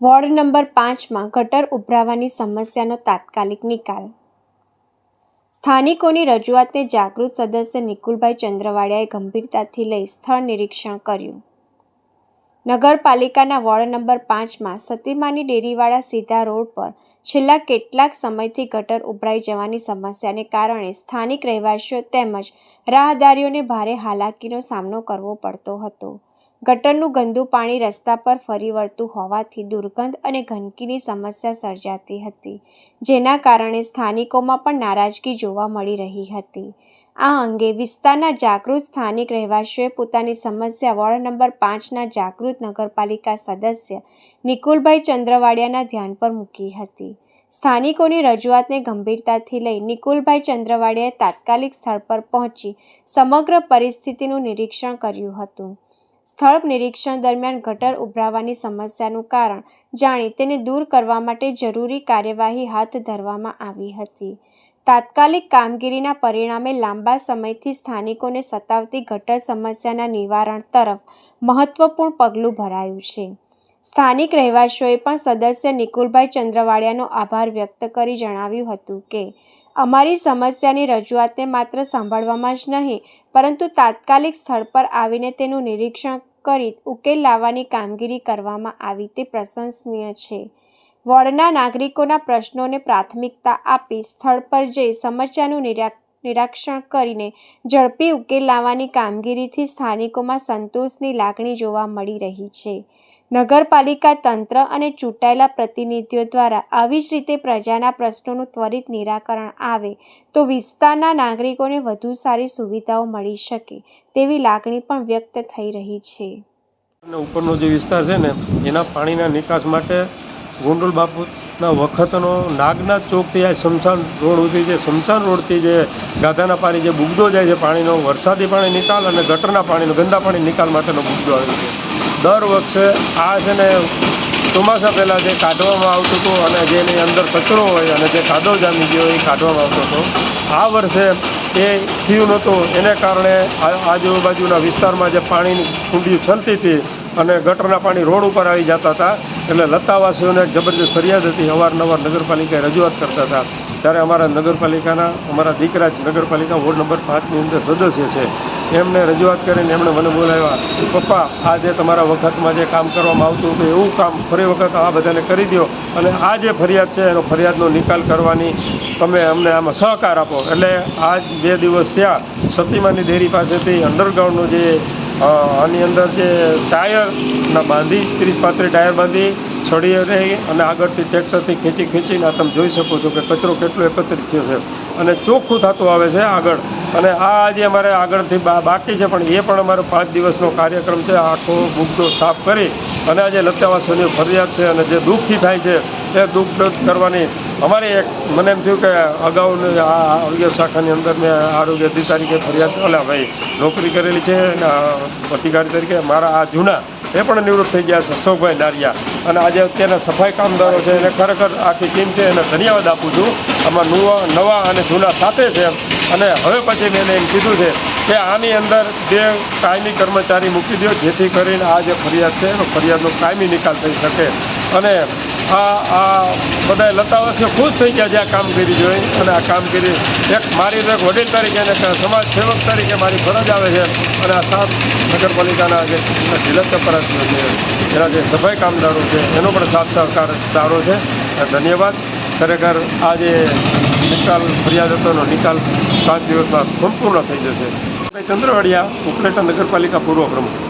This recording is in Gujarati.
વોર્ડ નંબર 5માં ગટર ઉભરાવાની સમસ્યાનો તાત્કાલિક નિકાલ. સ્થાનિકોની રજૂઆતને જાગૃત સદસ્ય નિકુલભાઈ ચંદ્રવાડિયાએ ગંભીરતાથી લઈ સ્થળ નિરીક્ષણ કર્યું. નગરપાલિકાના વોર્ડ નંબર 5માં સતીમાની ડેરીવાળા સીધા રોડ પર છેલ્લા કેટલાક સમયથી ગટર ઉભરાઈ જવાની સમસ્યાને કારણે સ્થાનિક રહેવાસીઓ તેમજ રાહદારીઓને ભારે હાલાકીનો સામનો કરવો પડતો હતો. ગટરનું ગંદુ પાણી રસ્તા પર ફરી વળતું હોવાથી દુર્ગંધ અને ગંદકીની સમસ્યા સર્જાતી હતી, જેના કારણે સ્થાનિકોમાં પણ નારાજગી જોવા મળી રહી હતી. આ અંગે વિસ્તારના જાગૃત સ્થાનિક રહેવાસીઓએ પોતાની સમસ્યા વોર્ડ નંબર 5ના જાગૃત નગરપાલિકા સદસ્ય નિકુલભાઈ ચંદ્રવાડિયાના ધ્યાન પર મૂકી હતી. સ્થાનિકોની રજૂઆતને ગંભીરતાથી લઈ નિકુલભાઈ ચંદ્રવાડિયાએ તાત્કાલિક સ્થળ પર પહોંચી સમગ્ર પરિસ્થિતિનું નિરીક્ષણ કર્યું હતું. સ્થળ નિરીક્ષણ દરમિયાન ગટર ઉભરાવાની સમસ્યાનું કારણ જાણી તેને દૂર કરવા માટે જરૂરી કાર્યવાહી હાથ ધરવામાં આવી હતી. તાત્કાલિક કામગીરીના પરિણામે લાંબા સમયથી સ્થાનિકોને સતાવતી ગટર સમસ્યાના નિવારણ તરફ મહત્વપૂર્ણ પગલું ભરાયું છે. સ્થાનિક રહેવાસીઓએ પણ સદસ્ય નિકુલભાઈ ચંદ્રવાડિયાનો આભાર વ્યક્ત કરી જણાવ્યું હતું કે અમારી સમસ્યાની રજૂઆતને માત્ર સાંભળવામાં જ નહીં, પરંતુ તાત્કાલિક સ્થળ પર આવીને તેનું નિરીક્ષણ કરી ઉકેલ લાવવાની કામગીરી કરવામાં આવી તે પ્રશંસનીય છે. વોર્ડના નાગરિકોના પ્રશ્નોને પ્રાથમિકતા આપી સ્થળ પર જઈ સમસ્યાનું નિરીક્ષણ કરીને ઝડપી ઉકેલ લાવવાની કામગીરીથી સ્થાનિકોમાં સંતોષની લાગણી જોવા મળી રહી છે. નગરપાલિકા તંત્ર અને ચૂંટાયેલા પ્રતિનિધિઓ દ્વારા આવી જ રીતે પ્રજાના પ્રશ્નોનું ત્વરિત નિરાકરણ આવે તો વિસ્તારના નાગરિકોને વધુ સારી સુવિધાઓ મળી શકે તેવી લાગણી પણ વ્યક્ત થઈ રહી છે. ઉપરનો જે વિસ્તાર છે ને એના પાણીના નિકાસ માટે ગોંડલ બાપુના વખતનો નાગનાથ ચોકથી આ શમશાન રોડ સુધી જે શમશાન રોડથી જે ગાધાના પાણી જે બુગદો જાય છે પાણીનો વરસાદી પાણી નિકાલ અને ગટરના પાણીનો ગંદા પાણી નિકાલ માટેનો બુગદો આવે છે. દર વખતે આ છે ને ચોમાસા પહેલાં જે કાઢવામાં આવતું હતું અને જેની અંદર કચરો હોય અને જે કાદવ જામી ગયો એ કાઢવામાં આવતો હતો. આ વર્ષે એ થયું નહોતું, એને કારણે આજુબાજુના વિસ્તારમાં જે પાણીની કુંડીઓ છલતી હતી અને ગટરના પાણી રોડ ઉપર આવી જતા હતા, એટલે લતાવાસીઓને જબરજસ્ત ફરિયાદ હતી. અવારનવાર નગરપાલિકાએ રજૂઆત કરતા હતા. ત્યારે અમારા નગરપાલિકાના અમારા દીકરા નગરપાલિકા વોર્ડ નંબર 5ની અંદર સદસ્ય છે, એમને રજૂઆત કરીને એમણે મને બોલાવ્યા, પપ્પા આ જે તમારા વખતમાં જે કામ કરવામાં આવતું હતું એવું કામ ફરી વખત આ બધાને કરી દો અને આ જે ફરિયાદ છે એનો ફરિયાદનો નિકાલ કરવાની તમે અમને આમાં સહકાર આપો. એટલે આજ 2 દિવસ થયા સતીમાની ડેરી પાસેથી અંડરગ્રાઉન્ડનું જે આની અંદર જે ટાયરના બાંધી 30-35 ટાયર બાંધી છડી રહી અને આગળથી ટ્રેક્ટરથી ખેંચીને આ તમે જોઈ શકો છો કે કચરો કેટલો એકત્રિત થયો છે અને ચોખ્ખું થતું આવે છે આગળ. અને આ આજે અમારે આગળથી બાકી છે, પણ એ પણ અમારો 5 દિવસનો કાર્યક્રમ છે. આખો મુદ્દો સાફ કરી અને આજે લતાવાસીઓની ફરિયાદ છે અને જે દુઃખી થાય છે એ દુઃખ દૂર કરવાની અમારી એક મને એમ થયું કે અગાઉની આ આરોગ્ય શાખાની અંદર મેં આરોગ્ય અધિકારી કે ફરિયાદ ભાઈ નોકરી કરેલી છે અધિકારી તરીકે. મારા આ જૂના એ પણ નિવૃત્ત થઈ ગયા છે અશોકભાઈ ડારિયા, અને આજે અત્યારના સફાઈ કામદારો છે એને ખરેખર આખી ટીમ છે એને ધન્યવાદ આપું છું. આમાં નવા અને જૂના સાથે છે. અને હવે પછી મેં એમ કીધું છે કે આની અંદર 2 કાયમી કર્મચારી મૂકી દો જેથી કરીને આ જે ફરિયાદ છે એનો ફરિયાદનો કાયમી નિકાલ થઈ શકે. અને આ બધા લતાવાસીઓ ખુશ થઈ ગયા છે આ કામગીરી જોઈ. અને આ કામગીરી એક મારી એક વડીલ તરીકે અને સમાજ સેવક તરીકે મારી ફરજ આવે છે. અને આ 7 નગરપાલિકાના જે જિલ્લા ચપરાસીઓ છે એના જે સફાઈ કામદારો છે એનો પણ સાથ સહકાર સારો છે. ધન્યવાદ. ખરેખર આ જે નિકાલ ફરિયાદ હતો એનો નિકાલ 5 દિવસમાં સંપૂર્ણ થઈ જશે. ચંદ્રવાડિયા ઉપલેટા નગરપાલિકા પૂર્વ પ્રમુખ.